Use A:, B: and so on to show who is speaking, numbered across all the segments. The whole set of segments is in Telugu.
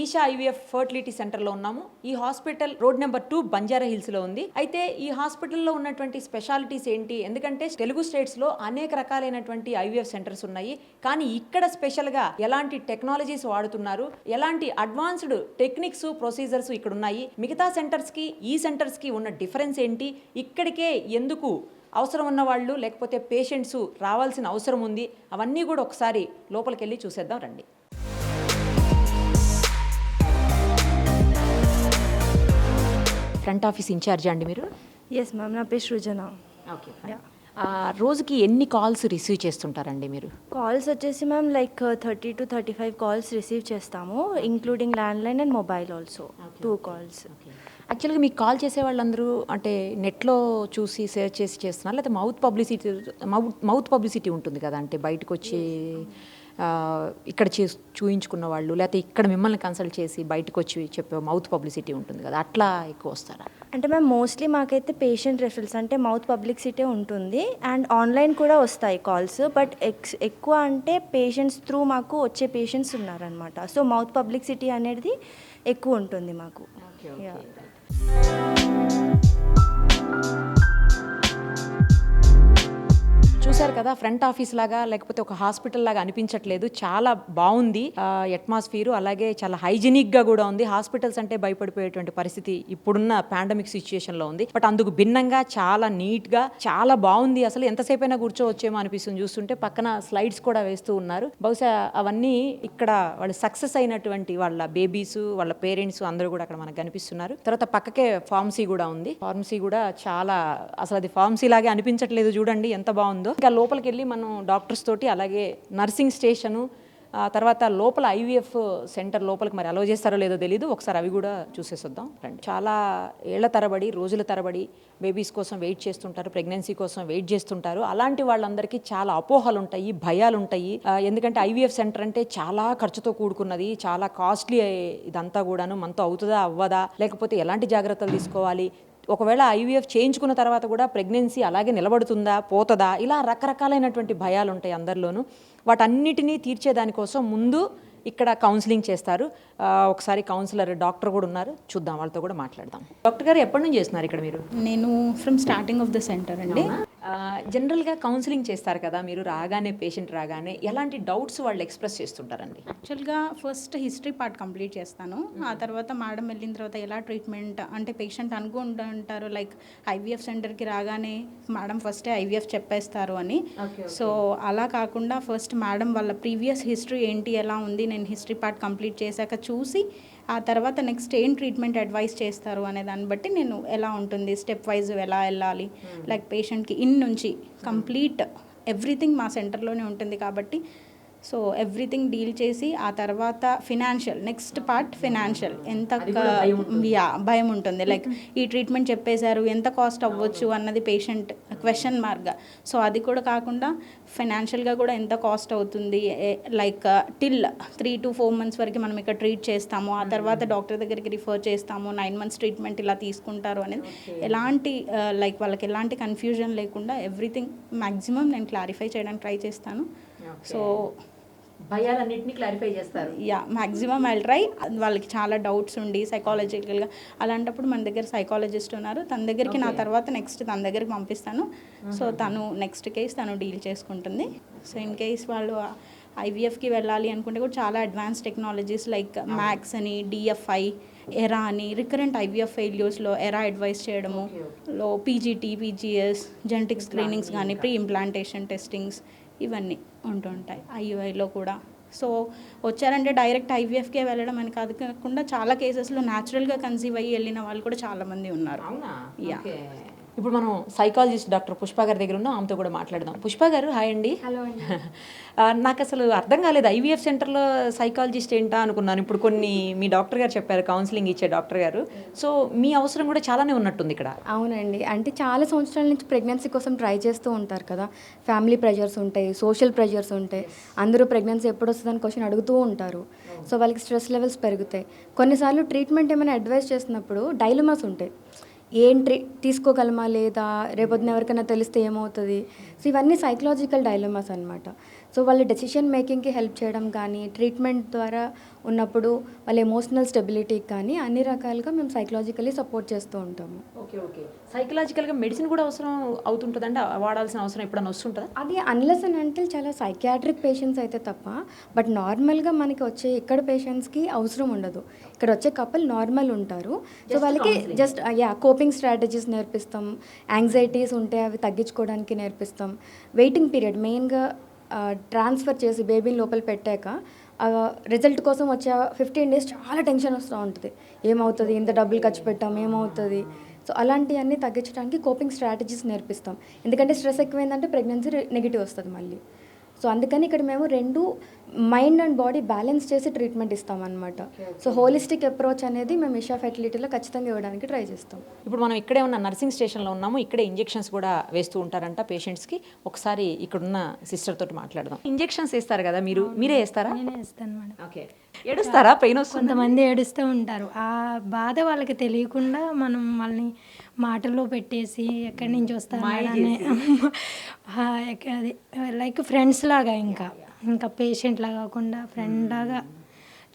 A: ఈషా ఐవీఎఫ్ ఫర్టిలిటీ సెంటర్లో ఉన్నాము. ఈ హాస్పిటల్ రోడ్ నెంబర్ 2 బంజారా హిల్స్లో ఉంది. అయితే ఈ హాస్పిటల్లో ఉన్నటువంటి స్పెషాలిటీస్ ఏంటి? ఎందుకంటే తెలుగు స్టేట్స్లో అనేక రకాలైనటువంటి ఐవీఎఫ్ సెంటర్స్ ఉన్నాయి. కానీ ఇక్కడ స్పెషల్గా ఎలాంటి టెక్నాలజీస్ వాడుతున్నారు, ఎలాంటి అడ్వాన్స్డ్ టెక్నిక్స్, ప్రొసీజర్స్ ఇక్కడ ఉన్నాయి, మిగతా సెంటర్స్కి ఈ సెంటర్స్కి ఉన్న డిఫరెన్స్ ఏంటి, ఇక్కడికే ఎందుకు అవసరం ఉన్న వాళ్ళు లేకపోతే పేషెంట్స్ రావాల్సిన అవసరం ఉంది, అవన్నీ కూడా ఒకసారి లోపలికి వెళ్ళి చూసేద్దాం రండి. ఫ్రంట్ ఆఫీస్ ఇన్ఛార్జా అండి మీరు?
B: ఎస్ మ్యామ్, నా పేరు సృజన.
A: ఓకే. రోజుకి ఎన్ని కాల్స్ రిసీవ్ చేస్తుంటారండి మీరు?
B: కాల్స్ వచ్చేసి ma'am like 30 to 35 calls receive చేస్తాము, including landline and mobile also 2 calls.
A: యాక్చువల్గా మీకు కాల్ చేసే వాళ్ళందరూ అంటే నెట్లో చూసి సెర్చ్ చేసి చేస్తున్నారు, లేకపోతే మౌత్ పబ్లిసిటీ ఉంటుంది కదా, అంటే బయటకు వచ్చి ఇక్కడ చూయించుకున్న వాళ్ళు, లేకపోతే ఇక్కడ మిమ్మల్ని కన్సల్ట్ చేసి బయటకు వచ్చి చెప్పే మౌత్ పబ్లిసిటీ ఉంటుంది కదా, అట్లా ఎక్కువ వస్తారా?
B: అంటే మ్యామ్ మోస్ట్లీ మాకైతే పేషెంట్ రెఫరల్స్ అంటే మౌత్ పబ్లిసిటీ ఉంటుంది, అండ్ ఆన్లైన్ కూడా వస్తాయి కాల్స్. బట్ ఎక్కువ అంటే పేషెంట్స్ త్రూ మాకు వచ్చే పేషెంట్స్ ఉన్నారనమాట. సో మౌత్ పబ్లిసిటీ అనేది ఎక్కువ ఉంటుంది మాకు.
A: చూశారు కదా, ఫ్రంట్ ఆఫీస్ లాగా లేకపోతే ఒక హాస్పిటల్ లాగా అనిపించట్లేదు. చాలా బాగుంది అట్మాస్ఫియర్, అలాగే చాలా హైజీనిక్గా కూడా ఉంది. హాస్పిటల్స్ అంటే భయపడిపోయేటువంటి పరిస్థితి ఇప్పుడున్న పాండమిక్ సిచ్యుయేషన్లో ఉంది. బట్ అందుకు భిన్నంగా చాలా నీట్గా చాలా బాగుంది. అసలు ఎంతసేపు అయినా కూర్చోవచ్చేమో అనిపిస్తుంది చూస్తుంటే. పక్కన స్లైడ్స్ కూడా వేస్తూ ఉన్నారు. బహుశా అవన్నీ ఇక్కడ వాళ్ళు సక్సెస్ అయినటువంటి వాళ్ళ బేబీస్, వాళ్ళ పేరెంట్స్ అందరూ కూడా అక్కడ మనకు కనిపిస్తున్నారు. తర్వాత పక్కకే ఫార్మసీ కూడా ఉంది. ఫార్మసీ కూడా చాలా, అసలు అది ఫార్మసీ లాగే అనిపించట్లేదు, చూడండి ఎంత బాగుందో. ఇంకా లోపలికి వెళ్ళి మనం డాక్టర్స్ తోటి, అలాగే నర్సింగ్ స్టేషను, తర్వాత లోపల ఐవీఎఫ్ సెంటర్ లోపలికి మరి అలో చేస్తారో లేదో తెలీదు, ఒకసారి అవి కూడా చూసేసొద్దాం రండి. చాలా ఏళ్ల తరబడి, రోజుల తరబడి బేబీస్ కోసం వెయిట్ చేస్తుంటారు, ప్రెగ్నెన్సీ కోసం వెయిట్ చేస్తుంటారు. అలాంటి వాళ్ళందరికీ చాలా అపోహలు ఉంటాయి, భయాలు ఉంటాయి. ఎందుకంటే ఐవీఎఫ్ సెంటర్ అంటే చాలా ఖర్చుతో కూడుకున్నది, చాలా కాస్ట్లీ ఇదంతా కూడాను. మనతో అవుతుందా అవ్వదా, లేకపోతే ఎలాంటి జాగ్రత్తలు తీసుకోవాలి, ఒకవేళ ఐవీఎఫ్ చేయించుకున్న తర్వాత కూడా ప్రెగ్నెన్సీ అలాగే నిలబడుతుందా పోతుందా, ఇలా రకరకాలైనటువంటి భయాలు ఉంటాయి అందరిలోనూ. వాటన్నిటినీ తీర్చేదానికోసం ముందు ఇక్కడ కౌన్సిలింగ్ చేస్తారు. ఒకసారి కౌన్సిలర్ డాక్టర్ కూడా ఉన్నారు, చూద్దాం, వాళ్ళతో కూడా మాట్లాడదాం. డాక్టర్ గారు ఎప్పటి నుంచి చేస్తున్నారు ఇక్కడ మీరు?
C: నేను from starting of the centre అండి.
A: జనరల్గా కౌన్సిలింగ్ చేస్తారు కదా మీరు, రాగానే పేషెంట్ రాగానే ఎలాంటి డౌట్స్ వాళ్ళు ఎక్స్ప్రెస్ చేస్తుంటారండి?
C: యాక్చువల్గా ఫస్ట్ హిస్టరీ పార్ట్ కంప్లీట్ చేస్తాను. ఆ తర్వాత మేడం వెళ్ళిన తర్వాత ఎలా ట్రీట్మెంట్ అంటే పేషెంట్ అనుకుంటుంటారు లైక్ ఐవీఎఫ్ సెంటర్కి రాగానే మేడం ఫస్టే ఐవీఎఫ్ చెప్పేస్తారు అని. సో అలా కాకుండా ఫస్ట్ మేడం వాళ్ళ ప్రీవియస్ హిస్టరీ ఏంటి, ఎలా ఉంది, నేను హిస్టరీ పార్ట్ కంప్లీట్ చేశాక చూసి ఆ తర్వాత నెక్స్ట్ ఏం ట్రీట్మెంట్ అడ్వైస్ చేస్తారు అనే దాన్ని బట్టి నేను ఎలా ఉంటుంది, స్టెప్ వైజ్ ఎలా వెళ్ళాలి, లైక్ పేషెంట్కి ఇన్ నుంచి కంప్లీట్ ఎవ్రీథింగ్ మా సెంటర్లోనే ఉంటుంది కాబట్టి సో ఎవ్రీథింగ్ డీల్ చేసి ఆ తర్వాత ఫినాన్షియల్, నెక్స్ట్ పార్ట్ ఫినాన్షియల్, ఎంత భయం ఉంటుంది లైక్ ఈ ట్రీట్మెంట్ చెప్పేశారు ఎంత కాస్ట్ అవ్వచ్చు అన్నది పేషెంట్ క్వశ్చన్ మార్క్గా. సో అది కూడా కాకుండా ఫైనాన్షియల్గా కూడా ఎంత కాస్ట్ అవుతుంది, లైక్ టిల్ 3 to 4 months వరకు మనం ఇక్కడ ట్రీట్ చేస్తాము, ఆ తర్వాత డాక్టర్ దగ్గరికి రిఫర్ చేస్తాము, 9 months ట్రీట్మెంట్ ఇలా తీసుకుంటారు అనేది ఎలాంటి లైక్ వాళ్ళకి ఎలాంటి కన్ఫ్యూజన్ లేకుండా ఎవ్రీథింగ్ మ్యాక్సిమం నేను క్లారిఫై చేయడానికి ట్రై చేస్తాను. సో
A: భయాలన్నింటినీ క్లారిఫై చేస్తారు.
C: Maximum I try. వాళ్ళకి చాలా డౌట్స్ ఉండి సైకాలజికల్గా అలాంటప్పుడు మన దగ్గర సైకాలజిస్ట్ ఉన్నారు, తన దగ్గరికి నా తర్వాత నెక్స్ట్ తన దగ్గరికి పంపిస్తాను. సో తను నెక్స్ట్ కేస్ తను డీల్ చేసుకుంటుంది. సో ఇన్ కేస్ వాళ్ళు ఐవీఎఫ్కి వెళ్ళాలి అనుకుంటే కూడా చాలా అడ్వాన్స్ టెక్నాలజీస్ లైక్ మ్యాక్స్ అని, డిఎఫ్ఐ, ఎరా అని, రికరెంట్ ఐవీఎఫ్ ఫెయిల్యూర్స్లో ఎరా అడ్వైస్ చేయడము, లో పీజీటీ, పీజీఎస్, జెనెటిక్ స్క్రీనింగ్స్ కానీ, ప్రీ ఇంప్లాంటేషన్ టెస్టింగ్స్ ఇవన్నీ ఉంటుంటాయి ఐయుఐలో కూడా. సో వచ్చారంటే డైరెక్ట్ ఐవీఎఫ్కే వెళ్ళడం అని కాకుండా చాలా కేసెస్లో న్యాచురల్గా కన్సీవ్ అయ్యి వెళ్ళిన వాళ్ళు కూడా చాలామంది ఉన్నారు.
A: ఇప్పుడు మనం సైకాలజిస్ట్ డాక్టర్ పుష్ప గారి దగ్గర ఉన్నాం, ఆమెతో కూడా మాట్లాడదాం. పుష్ప గారు, హాయ్ అండి.
B: హలో అండి.
A: నాకు అసలు అర్థం కాలేదు, ఐవీఎఫ్ సెంటర్లో సైకాలజిస్ట్ ఏంటా అనుకున్నాను. ఇప్పుడు కొన్ని మీ డాక్టర్ గారు చెప్పారు, కౌన్సిలింగ్ ఇచ్చే డాక్టర్ గారు. సో మీ అవసరం కూడా చాలానే ఉన్నట్టుంది ఇక్కడ.
D: అవునండి, అంటే చాలా సంవత్సరాల నుంచి ప్రెగ్నెన్సీ కోసం ట్రై చేస్తూ ఉంటారు కదా. ఫ్యామిలీ ప్రెషర్స్ ఉంటాయి, సోషల్ ప్రెషర్స్ ఉంటాయి, అందరూ ప్రెగ్నెన్సీ ఎప్పుడు వస్తుందని క్వశ్చన్ అడుగుతూ ఉంటారు. సో వాళ్ళకి స్ట్రెస్ లెవెల్స్ పెరుగుతాయి. కొన్నిసార్లు ట్రీట్మెంట్ ఏమైనా అడ్వైస్ చేసినప్పుడు డైలమాస్ ఉంటాయి, ఏం తీసుకోగలమా లేదా, రేపొద్దున ఎవరికైనా తెలిస్తే ఏమవుతుంది. సో ఇవన్నీ సైకలాజికల్ డైలమాస్ అనమాట. సో వాళ్ళ డెసిషన్ మేకింగ్కి హెల్ప్ చేయడం కానీ, ట్రీట్మెంట్ ద్వారా ఉన్నప్పుడు వాళ్ళ ఎమోషనల్ స్టెబిలిటీకి కానీ అన్ని రకాలుగా మేము సైకలాజికల్లీ సపోర్ట్ చేస్తూ ఉంటాము.
A: Okay okay. సైకలాజికల్గా మెడిసిన్ కూడా అవసరం అవుతుంటుందంటే వాడాల్సిన అవసరం ఎప్పుడైనా వస్తుంటుందా?
D: అది అన్లెస్ అండ్ అంటిల్ చాలా సైకియాట్రిక్ పేషెంట్స్ అయితే తప్ప, బట్ నార్మల్గా మనకి వచ్చే ఇక్కడ పేషెంట్స్కి అవసరం ఉండదు. ఇక్కడ వచ్చే కపుల్ నార్మల్ ఉంటారు. సో వాళ్ళకి జస్ట్ కోపింగ్ స్ట్రాటజీస్ నేర్పిస్తాం, యాంగ్జైటీస్ ఉంటే అవి తగ్గించుకోవడానికి నేర్పిస్తాం. వెయిటింగ్ పీరియడ్ మెయిన్గా ట్రాన్స్ఫర్ చేసి బేబీని లోపల పెట్టాక రిజల్ట్ కోసం వచ్చే 15 days చాలా టెన్షన్ వస్తూ ఉంటుంది. ఏమవుతుంది, ఇంత డబ్బులు ఖర్చు పెట్టాం, ఏమవుతుంది. సో అలాంటివన్నీ తగ్గించడానికి కోపింగ్ స్ట్రాటజీస్ నేర్పిస్తాం. ఎందుకంటే స్ట్రెస్ ఎక్కువైందంటే ప్రెగ్నెన్సీ నెగిటివ్ వస్తుంది మళ్ళీ. సో అందుకని ఇక్కడ మేము రెండు మైండ్ అండ్ బాడీ బ్యాలెన్స్ చేసి ట్రీట్మెంట్ ఇస్తామన్నమాట. సో హోలిస్టిక్ అప్రోచ్ అనేది మేము ఇషా ఫెర్టిలిటీలో ఖచ్చితంగా ఇవ్వడానికి ట్రై చేస్తాం.
A: ఇప్పుడు మనం ఇక్కడే ఉన్న నర్సింగ్ స్టేషన్లో ఉన్నాము. ఇక్కడే ఇంజెక్షన్స్ కూడా వేస్తూ ఉంటారంట పేషెంట్స్కి. ఒకసారి ఇక్కడున్న సిస్టర్ తోటి మాట్లాడదాం. ఇంజెక్షన్స్ వేస్తారు కదా, మీరే వేస్తారా?
E: నేనే ఇస్తాను మేడం.
A: ఓకే. ఏడుస్తారా? పెయిన్ వస్తుంది?
E: కొంతమంది ఏడుస్తూ ఉంటారు. ఆ బాధ వాళ్ళకి తెలియకుండా మనం వాళ్ళని మాటల్లో పెట్టేసి ఎక్కడి నుంచి వస్తారని లైక్ ఫ్రెండ్స్ లాగా ఇంకా పేషెంట్ లాగా కాకుండా ఫ్రెండ్ లాగా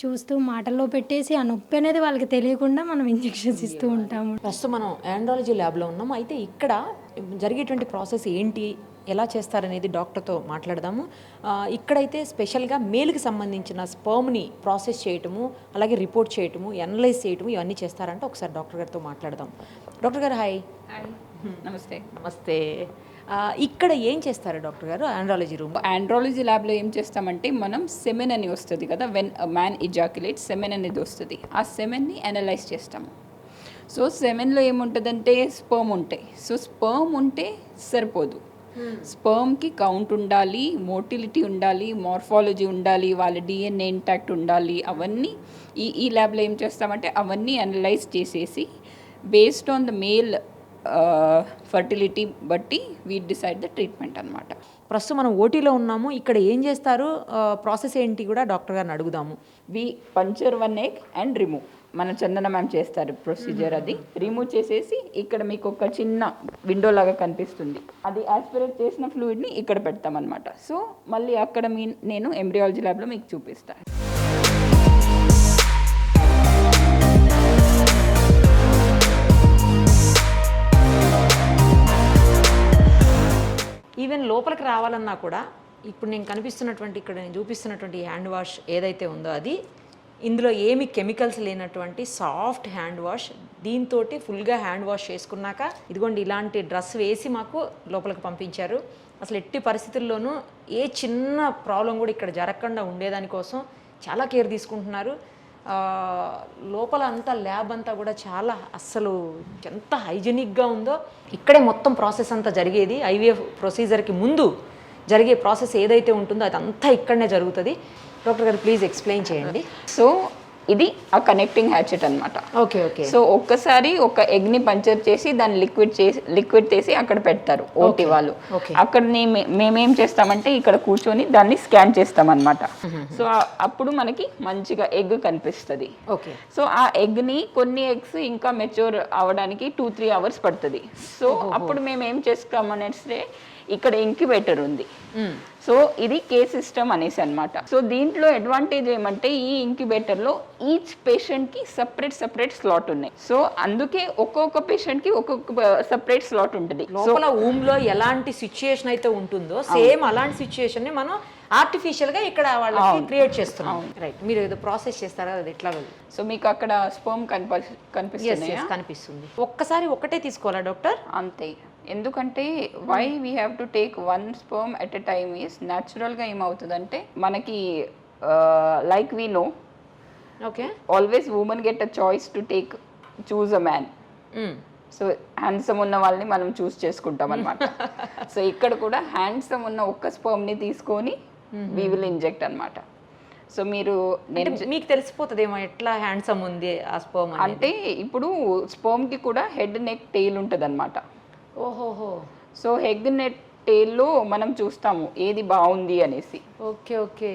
E: చూస్తూ మాటల్లో పెట్టేసి ఆ నొప్పి అనేది వాళ్ళకి తెలియకుండా మనం ఇంజెక్షన్స్ ఇస్తూ ఉంటాము.
A: ప్రస్తుతం మనం ఆండ్రాలజీ ల్యాబ్లో ఉన్నాము. అయితే ఇక్కడ జరిగేటువంటి ప్రాసెస్ ఏంటి, ఎలా చేస్తారనేది డాక్టర్తో మాట్లాడదాము. ఇక్కడైతే స్పెషల్గా మేల్కి సంబంధించిన స్పర్మ్ని ప్రాసెస్ చేయటము, అలాగే రిపోర్ట్ చేయటము, అనలైజ్ చేయటము ఇవన్నీ చేస్తారంటే ఒకసారి డాక్టర్ గారితో మాట్లాడదాం. డాక్టర్ గారు హాయ్.
F: నమస్తే.
A: నమస్తే. ఇక్కడ ఏం చేస్తారు డాక్టర్ గారు ఆండ్రాలజీ రూమ్?
F: ఆండ్రాలజీ ల్యాబ్లో ఏం చేస్తామంటే మనం సెమెన్ అని వస్తుంది కదా, వెన్ మ్యాన్ ఇజాక్యులేట్ సెమెన్ అనేది వస్తుంది. ఆ సెమెన్ని అనలైజ్ చేస్తాము. సో సెమెన్లో ఏముంటుందంటే స్పర్మ్ ఉంటాయి. సో స్పర్మ్ ఉంటే సరిపోదు, స్పర్మ్కి కౌంట్ ఉండాలి, మోటిలిటీ ఉండాలి, మార్ఫాలజీ ఉండాలి, వాళ్ళ డిఎన్ఏ ఇంటాక్ట్ ఉండాలి. అవన్నీ ఈ ల్యాబ్లో ఏం చేస్తామంటే అవన్నీ అనలైజ్ చేసేసి based on the male fertility బట్టి వీ డిసైడ్ ద ట్రీట్మెంట్ అనమాట.
A: ప్రస్తుతం మనం ఓటీలో ఉన్నాము. ఇక్కడ ఏం చేస్తారు, ప్రాసెస్ ఏంటి కూడా డాక్టర్ గారిని అడుగుదాము.
F: వి పంచర్ 1 egg అండ్ రిమూవ్. మన చందన మ్యామ్ చేస్తారు ప్రొసీజర్. అది రిమూవ్ చేసేసి ఇక్కడ మీకు ఒక చిన్న విండో లాగా కనిపిస్తుంది. అది యాస్పిరేట్ చేసిన ఫ్లూయిడ్ని ఇక్కడ పెడతామన్నమాట. సో మళ్ళీ అక్కడ నేను ఎంబ్రియాలజీ ల్యాబ్లో మీకు చూపిస్తాను.
A: ఈవెన్ లోపలికి రావాలన్నా కూడా ఇప్పుడు నేను కనిపిస్తున్నటువంటి ఇక్కడ నేను చూపిస్తున్నటువంటి హ్యాండ్ వాష్ ఏదైతే ఉందో అది ఇందులో ఏమి కెమికల్స్ లేనటువంటి సాఫ్ట్ హ్యాండ్ వాష్. దీంతో ఫుల్గా హ్యాండ్ వాష్ చేసుకున్నాక ఇదిగోండి ఇలాంటి డ్రెస్ వేసి మాకు లోపలికి పంపించారు. అసలు ఎట్టి పరిస్థితుల్లోనూ ఏ చిన్న ప్రాబ్లం కూడా ఇక్కడ జరగకుండా ఉండేదానికోసం చాలా కేర్ తీసుకుంటున్నారు. లోపల అంతా ల్యాబ్ అంతా కూడా చాలా అస్సలు ఎంత హైజెనిక్గా ఉందో. ఇక్కడే మొత్తం ప్రాసెస్ అంతా జరిగేది. ఐవీఎఫ్ ప్రొసీజర్కి ముందు జరిగే ప్రాసెస్ ఏదైతే ఉంటుందో అదంతా ఇక్కడనే జరుగుతుంది. డాక్టర్ గారు ప్లీజ్ ఎక్స్ప్లెయిన్ చేయండి.
F: సో ఇది ఆ కనెక్టింగ్ హ్యాచెట్ అనమాట.
A: Okay okay.
F: సో ఒక్కసారి ఒక ఎగ్ని పంచర్ చేసి దాన్ని లిక్విడ్ చేసి అక్కడ పెడతారు ఓటీ వాళ్ళు. అక్కడ మేమేం చేస్తామంటే ఇక్కడ కూర్చొని దాన్ని స్కాన్ చేస్తామన్నమాట. సో అప్పుడు మనకి మంచిగా ఎగ్ కనిపిస్తుంది.
A: ఓకే. సో
F: ఆ ఎగ్ని కొన్ని ఎగ్స్ ఇంకా మెచ్యూర్ అవ్వడానికి 2-3 hours పడుతుంది. సో అప్పుడు మేము ఏం చేస్తామనేస్తే ఇక్కడ ఇంక్యుబేటర్ ఉంది. సో ఇది కే సిస్టమ్ అనేసి అనమాట. సో దీంట్లో అడ్వాంటేజ్ ఏమంటే ఈ ఇంక్యుబేటర్లో ఈచ్ పేషెంట్కి సపరేట్ స్లాట్ ఉన్నాయి. సో అందుకే ఒక్కొక్క పేషెంట్కి ఒక్కొక్క సపరేట్ స్లాట్ ఉంటుంది.
A: లోపల ఊమ్లో ఎలాంటి సిచ్యుయేషన్ అయితే ఉంటుందో సేమ్ అలాంటి సిచ్యుయేషన్ని మనం ఆర్టిఫిషియల్గా ఇక్కడ వాళ్ళకి క్రియేట్ చేస్తున్నాం. రైట్. మీరు ఏదో ప్రాసెస్ చేస్తారా, అది ఎట్లా?
F: సో మీకు అక్కడ స్పర్మ్ కనిపిస్తుంది.
A: ఒక్కసారి ఒకటే తీసుకోవాలా డాక్టర్?
F: అంతే. ఎందుకంటే why we have to take 1 sperm at a time is న్యాచురల్గా ఏమవుతుందంటే మనకి like we know
A: okay
F: always women get a choice to choose a man. So handsome ఉన్న వాళ్ళని మనం చూస్ చేసుకుంటాం అనమాట. సో ఇక్కడ కూడా హ్యాండ్సమ్ ఉన్న ఒక్క స్పర్మ్ని తీసుకొని వీ విల్ ఇంజెక్ట్ అనమాట. సో మీకు
A: తెలిసిపోతుందేమో ఎట్లా హ్యాండ్సమ్ ఉంది ఆ స్పర్మ్
F: అంటే ఇప్పుడు స్పర్మ్కి కూడా హెడ్ నెక్ టెయిల్ ఉంటుంది అనమాట.
A: ఓహోహో.
F: సో హెడ్ నెక్ టెయిల్లో మనం చూస్తాము ఏది బాగుంది అనేసి.
A: Okay okay.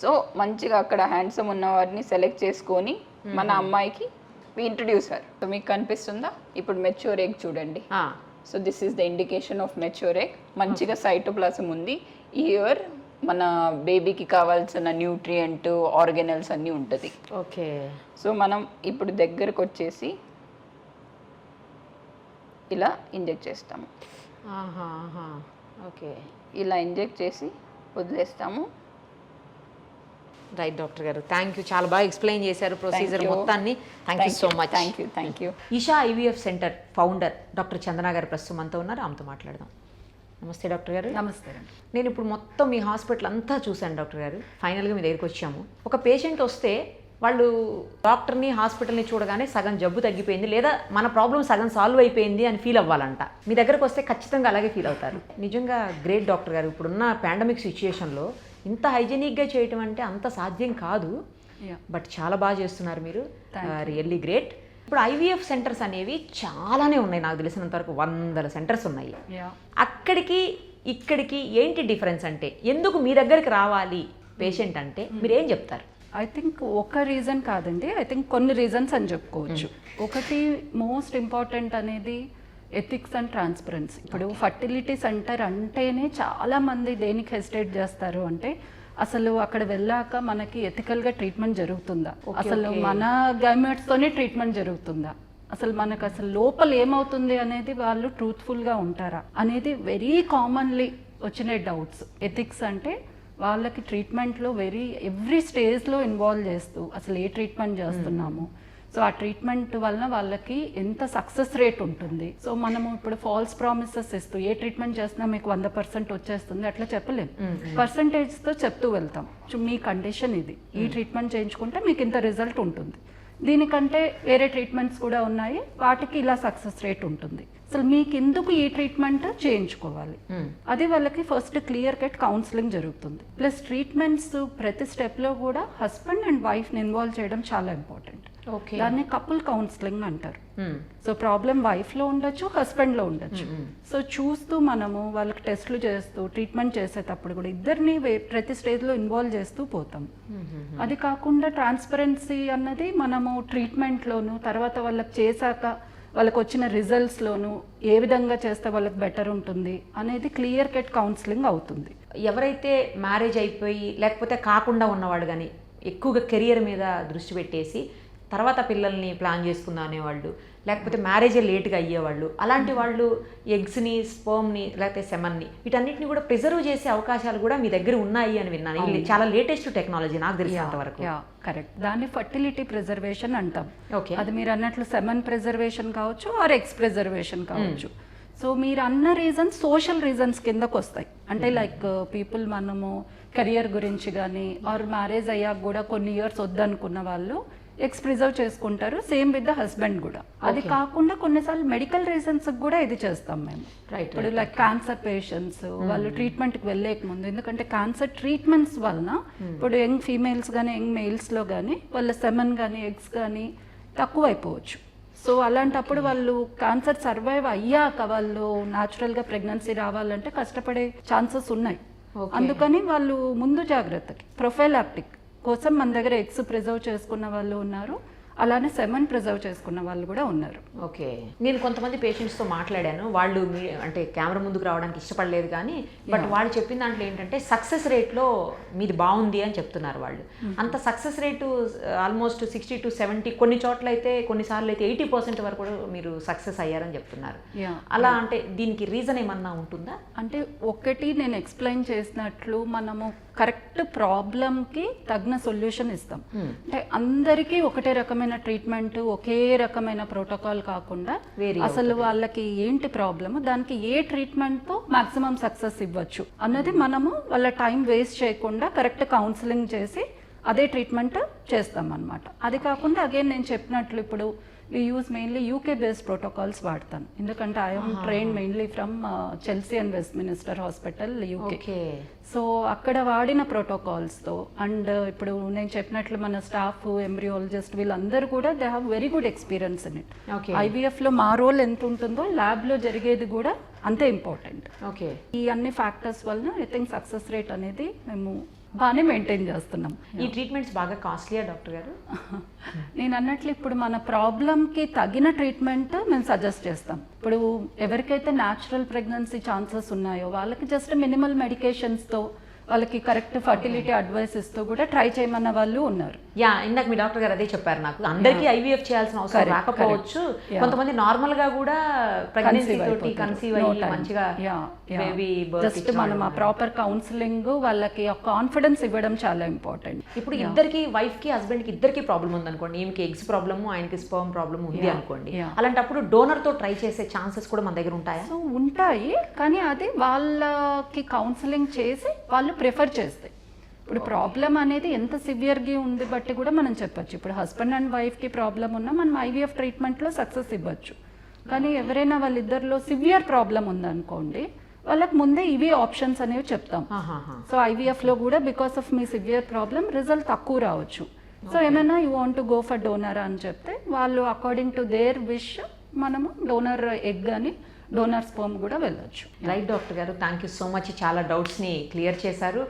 F: సో మంచిగా అక్కడ హ్యాండ్సమ్ ఉన్న వారిని సెలెక్ట్ చేసుకొని మన అమ్మాయికి ఇంట్రడ్యూస్ అయ్యారు. సో మీకు కనిపిస్తుందా ఇప్పుడు మెచ్యూర్ ఎగ్ చూడండి. So this is the indication of mature egg. మంచిగా సైటోప్లాజం ఉంది. ఇయర్ మన బేబీకి కావాల్సిన న్యూట్రియంట్ ఆర్గానల్స్ అన్నీ ఉంటుంది.
A: ఓకే.
F: సో మనం ఇప్పుడు దగ్గరకు వచ్చేసి ఇలా ఇంజెక్ట్ చేస్తాము.
A: ఓకే.
F: ఇలా ఇంజెక్ట్ చేసి వదిలేస్తాము.
A: రైట్ డాక్టర్ గారు, థ్యాంక్ యూ, చాలా బాగా ఎక్స్ప్లెయిన్ చేశారు ప్రొసీజర్ మొత్తాన్ని. Thank you so much.
F: Thank you.
A: Isha IVF centre founder doctor Chandana garu ప్రస్తుతం మనతో ఉన్నారు, ఆమెతో మాట్లాడదాం. నమస్తే డాక్టర్ గారు.
G: నమస్తే అండి.
A: నేను ఇప్పుడు మొత్తం మీ హాస్పిటల్ అంతా చూశాను డాక్టర్ గారు. ఫైనల్గా మీ దగ్గరికి వచ్చాము. ఒక పేషెంట్ వస్తే వాళ్ళు డాక్టర్ని హాస్పిటల్ని చూడగానే సగం జబ్బు తగ్గిపోయింది లేదా మన ప్రాబ్లం సగం సాల్వ్ అయిపోయింది అని ఫీల్ అవ్వాలంట. మీ దగ్గరకు వస్తే ఖచ్చితంగా అలాగే ఫీల్ అవుతారు. నిజంగా గ్రేట్ డాక్టర్ గారు. ఇప్పుడున్న పాండమిక్ సిచ్యుయేషన్లో ఇంత హైజీనిక్గా చేయటం అంటే అంత సాధ్యం కాదు, బట్ చాలా బాగా చేస్తున్నారు మీరు. Really great. ఇప్పుడు ఐవీఎఫ్ సెంటర్స్ అనేవి చాలానే ఉన్నాయి, నాకు తెలిసినంత వరకు 100 సెంటర్స్ ఉన్నాయి. అక్కడికి ఇక్కడికి ఏంటి డిఫరెన్స్ అంటే, ఎందుకు మీ దగ్గరికి రావాలి పేషెంట్ అంటే మీరు ఏం చెప్తారు?
G: ఐ థింక్ ఒక రీజన్ కాదండి, ఐ థింక్ కొన్ని రీజన్స్ అని చెప్పుకోవచ్చు. ఒకటి మోస్ట్ ఇంపార్టెంట్ అనేది ఎథిక్స్ అండ్ ట్రాన్స్పరెన్సీ. ఇప్పుడు ఫర్టిలిటీ సెంటర్ అంటేనే చాలా మంది దేనికి హెసిటేట్ చేస్తారు అంటే, అసలు అక్కడ వెళ్ళాక మనకి ఎథికల్గా ట్రీట్మెంట్ జరుగుతుందా, అసలు మన గైమెట్స్తోనే ట్రీట్మెంట్ జరుగుతుందా, అసలు మనకు అసలు లోపల ఏమవుతుంది అనేది వాళ్ళు ట్రూత్ఫుల్గా ఉంటారా అనేది వెరీ కామన్లీ వచ్చిన డౌట్స్. ఎథిక్స్ అంటే వాళ్ళకి ట్రీట్మెంట్లో ఎవ్రీ స్టేజ్లో ఇన్వాల్వ్ చేస్తూ అసలు ఏ ట్రీట్మెంట్ చేస్తున్నాము, సో ఆ ట్రీట్మెంట్ వలన వాళ్ళకి ఎంత సక్సెస్ రేట్ ఉంటుంది. సో మనము ఇప్పుడు ఫాల్స్ ప్రామిసెస్ ఇస్తూ ఏ ట్రీట్మెంట్ చేస్తున్నా మీకు 100% వచ్చేస్తుంది అట్లా చెప్పలేము. పర్సంటేజ్తో చెప్తూ వెళ్తాం, మీ కండిషన్ ఇది, ఈ ట్రీట్మెంట్ చేయించుకుంటే మీకు ఇంత రిజల్ట్ ఉంటుంది, దీనికంటే వేరే ట్రీట్మెంట్స్ కూడా ఉన్నాయి, వాటికి ఇలా సక్సెస్ రేట్ ఉంటుంది, అసలు మీకు ఎందుకు ఈ ట్రీట్మెంట్ చేయించుకోవాలి, అది వాళ్ళకి ఫస్ట్ క్లియర్ కట్ కౌన్సిలింగ్ జరుగుతుంది. ప్లస్ ట్రీట్మెంట్స్ ప్రతి స్టెప్లో కూడా హస్బెండ్ అండ్ వైఫ్ని ఇన్వాల్వ్ చేయడం చాలా ఇంపార్టెంట్. దాన్ని కపుల్ కౌన్సిలింగ్ అంటారు. సో ప్రాబ్లం వైఫ్లో ఉండొచ్చు, హస్బెండ్లో ఉండొచ్చు. సో చూస్తూ మనము వాళ్ళకి టెస్ట్లు చేస్తూ ట్రీట్మెంట్ చేసేటప్పుడు కూడా ఇద్దరిని ప్రతి స్టేజ్లో ఇన్వాల్వ్ చేస్తూ పోతాం. అది కాకుండా ట్రాన్స్పరెన్సీ అన్నది మనము ట్రీట్మెంట్లోను తర్వాత వాళ్ళకి చేశాక వాళ్ళకి వచ్చిన రిజల్ట్స్లోను ఏ విధంగా చేస్తే వాళ్ళకి బెటర్ ఉంటుంది అనేది క్లియర్ కట్ కౌన్సిలింగ్ అవుతుంది.
A: ఎవరైతే మ్యారేజ్ అయిపోయి లేకపోతే కాకుండా ఉన్నవాడు కానీ ఎక్కువగా కెరియర్ మీద దృష్టి పెట్టేసి తర్వాత పిల్లల్ని ప్లాన్ చేసుకుందాం అనేవాళ్ళు, లేకపోతే మ్యారేజే లేట్గా అయ్యేవాళ్ళు, అలాంటి వాళ్ళు ఎగ్స్ని, స్పర్మ్ని లేకపోతే సెమన్ని వీటన్నిటిని కూడా ప్రిజర్వ్ చేసే అవకాశాలు కూడా మీ దగ్గర ఉన్నాయి అని విన్నాను. ఇది చాలా లేటెస్ట్ టెక్నాలజీ నాకు తెలిసినంత వరకు.
G: కరెక్ట్, దాన్ని ఫర్టిలిటీ ప్రిజర్వేషన్ అంటాం.
A: ఓకే,
G: అది మీరు అన్నట్లు సెమన్ ప్రిజర్వేషన్ కావచ్చు ఆర్ ఎగ్స్ ప్రిజర్వేషన్ కావచ్చు. సో మీరు అన్న రీజన్స్ సోషల్ రీజన్స్ కిందకు వస్తాయి. అంటే లైక్ పీపుల్ మనము కెరియర్ గురించి కానీ ఆర్ మ్యారేజ్ అయ్యాక కూడా కొన్ని ఇయర్స్ వద్దనుకున్న వాళ్ళు ఎగ్స్ ప్రిజర్వ్ చేసుకుంటారు, సేమ్ విత్ ద హస్బెండ్ కూడా. అది కాకుండా కొన్నిసార్లు మెడికల్ రీజన్స్ కూడా ఇది చేస్తాం మేము. ఇప్పుడు లైక్ క్యాన్సర్ పేషెంట్స్ వాళ్ళు ట్రీట్మెంట్కి వెళ్ళేక ముందు, ఎందుకంటే క్యాన్సర్ ట్రీట్మెంట్స్ వలన ఇప్పుడు యంగ్ ఫీమేల్స్ కానీ యంగ్ మేల్స్లో కానీ వాళ్ళ సెమన్ కానీ ఎగ్స్ కానీ తక్కువ అయిపోవచ్చు. సో అలాంటప్పుడు వాళ్ళు క్యాన్సర్ సర్వైవ్ అయ్యాక వాళ్ళు న్యాచురల్గా ప్రెగ్నెన్సీ రావాలంటే కష్టపడే ఛాన్సెస్ ఉన్నాయి. అందుకని వాళ్ళు ముందు జాగ్రత్తకి ప్రొఫైలాక్టిక్ కోసం మన దగ్గర ఎగ్స్ ప్రిజర్వ్ చేసుకున్న వాళ్ళు ఉన్నారు, అలానే సెమన్ ప్రిజర్వ్ చేసుకున్న వాళ్ళు కూడా ఉన్నారు.
A: ఓకే, నేను కొంతమంది పేషెంట్స్తో మాట్లాడాను, వాళ్ళు అంటే కెమెరా ముందుకు రావడానికి ఇష్టపడలేదు కానీ బట్ వాళ్ళు చెప్పిన దాంట్లో ఏంటంటే సక్సెస్ రేట్లో మీది బాగుంది అని చెప్తున్నారు వాళ్ళు. అంత సక్సెస్ రేటు ఆల్మోస్ట్ 60 to 70, కొన్ని చోట్ల అయితే కొన్నిసార్లు అయితే 80% వరకు కూడా మీరు సక్సెస్ అయ్యారని చెప్తున్నారు. అలా అంటే దీనికి రీజన్ ఏమన్నా ఉంటుందా?
G: అంటే ఒకటి నేను ఎక్స్ప్లెయిన్ చేసినట్లు మనము కరెక్ట్ ప్రాబ్లంకి తగిన సొల్యూషన్ ఇస్తాం. అంటే అందరికీ ఒకటే రకమైన ట్రీట్మెంట్, ఒకే రకమైన ప్రోటోకాల్ కాకుండా అసలు వాళ్ళకి ఏంటి ప్రాబ్లమ్, దానికి ఏ ట్రీట్మెంట్తో మాక్సిమం సక్సెస్ ఇవ్వచ్చు అన్నది మనము వాళ్ళ టైం వేస్ట్ చేయకుండా కరెక్ట్ కౌన్సిలింగ్ చేసి అదే ట్రీట్మెంట్ చేస్తాం అన్నమాట. అది కాకుండా అగైన్ నేను చెప్పినట్లు ఇప్పుడు we use mainly UK based protocols వాడతాను, ఎందుకంటే I am trained mainly from Chelsea and Westminster Hospital UK. So అక్కడ వాడిన ప్రోటోకాల్స్తో అండ్ ఇప్పుడు నేను చెప్పినట్లు మన స్టాఫ్ ఎంబ్రియాలజిస్ట్ వీళ్ళందరూ కూడా they have very good experience in it. ఐవీఎఫ్లో మా రోల్ ఎంత ఉంటుందో ల్యాబ్లో జరిగేది కూడా అంతే ఇంపార్టెంట్.
A: ఓకే,
G: ఈ అన్ని ఫ్యాక్టర్స్ వలన ఐ థింక్ సక్సెస్ రేట్ అనేది మేము బాగానే మెయింటైన్ చేస్తున్నాం.
A: ఈ ట్రీట్మెంట్స్ బాగా కాస్ట్లీయా డాక్టర్ గారు?
G: నేను అన్నట్లు ఇప్పుడు మన ప్రాబ్లంకి తగిన ట్రీట్మెంట్ మేము సజెస్ట్ చేస్తాం. ఇప్పుడు ఎవరికైతే న్యాచురల్ ప్రెగ్నెన్సీ ఛాన్సెస్ ఉన్నాయో వాళ్ళకి జస్ట్ మినిమల్ మెడికేషన్స్తో వాళ్ళకి కరెక్ట్ ఫర్టిలిటీ అడ్వైస్ ఇస్తూ కూడా ట్రై చేయమన్న వాళ్ళు ఉన్నారు.
A: యా, ఇందాక మీ డాక్టర్ గారు అదే చెప్పారు నాకు. అందరికీ ఐవీఎఫ్ చేయాల్సిన అవసరం
G: Correct,
A: రాకపోవచ్చు.
G: correct. Yeah.
A: కొంతమంది నార్మల్ గా కూడా ప్రెగ్నెన్సీ తోటి
G: అయిపోతారు.
A: కన్సీవ్
G: No
A: అయ్యి
G: time.
A: మంచిగా
G: Yeah, yeah.
A: బేబీ
G: జస్ట్ మనం ఆ ప్రాపర్ కౌన్సిలింగ్ వాళ్ళకి కాన్ఫిడెన్స్ ఇవ్వడం చాలా ఇంపార్టెంట్.
A: ఇప్పుడు ఇద్దరికి వైఫ్ కి హస్బెండ్ కి ఇద్దరికి ప్రాబ్లం ఉంది అనుకోండి, ఈమెకి ఎగ్స్ ప్రాబ్లమ్, ఆయనకి స్పర్మ్ ప్రాబ్లమ్ ఉంది అనుకోండి,
G: yeah.
A: అలాంటప్పుడు డోనర్ తో ట్రై చేసే ఛాన్సెస్ కూడా మన దగ్గర ఉంటాయా?
G: సో ఉంటాయి, కానీ అది వాళ్ళకి కౌన్సిలింగ్ చేసి వాళ్ళు ప్రిఫర్ చేస్తే. ఇప్పుడు ప్రాబ్లం అనేది ఎంత సివియర్గా ఉంది బట్టి కూడా మనం చెప్పొచ్చు. ఇప్పుడు హస్బెండ్ అండ్ వైఫ్కి ప్రాబ్లం ఉన్నా మనం ఐవీఎఫ్ ట్రీట్మెంట్లో సక్సెస్ ఇవ్వచ్చు. కానీ ఎవరైనా వాళ్ళిద్దరిలో సివియర్ ప్రాబ్లం ఉందనుకోండి, వాళ్ళకి ముందే ఇవి ఆప్షన్స్ అనేవి చెప్తాం. సో ఐవీఎఫ్లో కూడా because of me severe problem result తక్కువ రావచ్చు. సో ఏమైనా you want to go for donor అని చెప్తే వాళ్ళు అకార్డింగ్ టు దేర్ విష్ మనము డోనర్ ఎగ్ అని డోనర్ స్పర్మ్ కూడా వెళ్ళొచ్చు.
A: రైట్ డాక్టర్ గారు, థ్యాంక్ యూ సో మచ్. చాలా డౌట్స్ని క్లియర్ చేశారు.